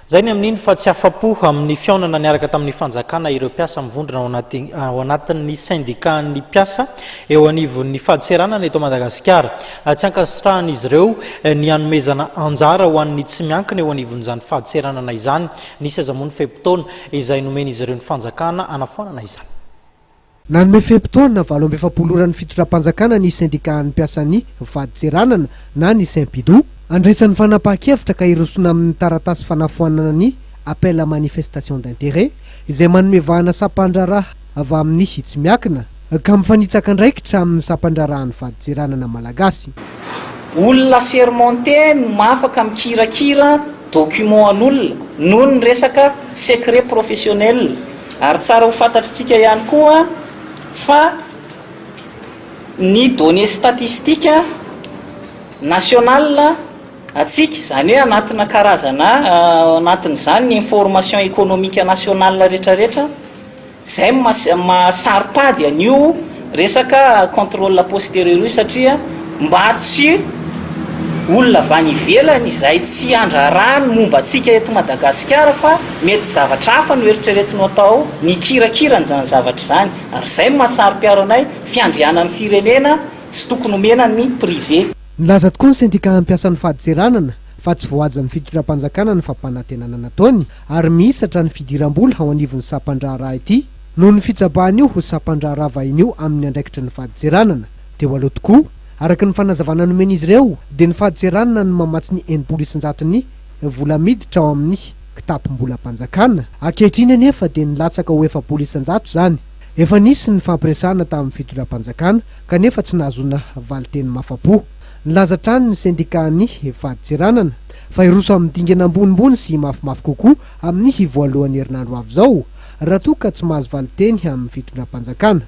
Zay ny amin'iny fa tsy afapo amin'ny fiaonana niaraka tamin'ny fanjakana ireo mpiasa mivondrona ao anatin'ny syndicat-ny mpiasa eo anivon'ny fahadiseranana eto Madagasikara. Tsy ankasitrahan'izy ireo ny hanomezana anjara ho an'ny tsy miankina eo anivon'izany fahadiseranana izany. Nisy aza moa ny fehim-potoana izay nomen'izy ireo ny fanjakana anafoanana izany. Nanome fehim-potoana 27 fitondram-panjakana ny syndicat-ny mpiasan'ny fahadiseranana na ny Saint-Pidou andraisan'ny fanapahan-kevitra ka irosona amin'ny taratasy fanafoanana ny appel à manifestation d'intérêt izay manome vahana sapan-draraha avy amin'ny tsy miakina ka mifanitsaka andraikitra amin'ny sapan-drarahan'ny fahadiseranana malagasy. Olona sermonté mafaka mikirakira document an'olona noho ny resaka secret professionnel, ary tsara ho fantatritsika ihany koa fa ny données statistiques nationales atsika zany hoe anatina karazana anatin'izany ny information économique nationale rehetrarehetra zay mahasaripady an'io resaka contrôle postérieur satria mba tsy olona vany ivelany izay tsy andrarahany momba atsika eto Madagasikara fa mety zavatra hafa no eritreretinao atao ny kirakirany zany zavatra izany, ary zay mahasariparo anay fiandrianan'ny firenena tsy tokony omena ny privé. Nilaza tokoa ny syndicat mpiasan'ny fahadiseranana fa tsy voajany fitondram-panjakana ny fampanantenana nataony ary mihisatra ny fidiram-bola ao anivon'ny sapan-draharaha ity noho ny fitsabahany io ho sapan-draharaha vahiny io amin'ny andraikitra ny fahadiseranana. Teo aloha tokoa araka ny fanazavana nomen'izy ireo dia ny fahadiseranana no mamatsy ny enimpolo-isan-jaton'ny vola miditra ao amin'ny kitapom-bolam-panjakana. Ankehitriny anefa dia nilatsaka ho 700 zany. Efa nisy ny fampiresahana tamin'ny fitondram-panjakana kanefa tsy nahazona valiteny mafapo. Nilaza trany ny syndicat-ny fahadiseranana fa iroso amin'ny dingana ambonimbony sy mafimafy kokoa amin'ny voalohan'ny herinandro avy zao raha toa ka tsy mahazo valiteny amin'ny fitondram-panjakana.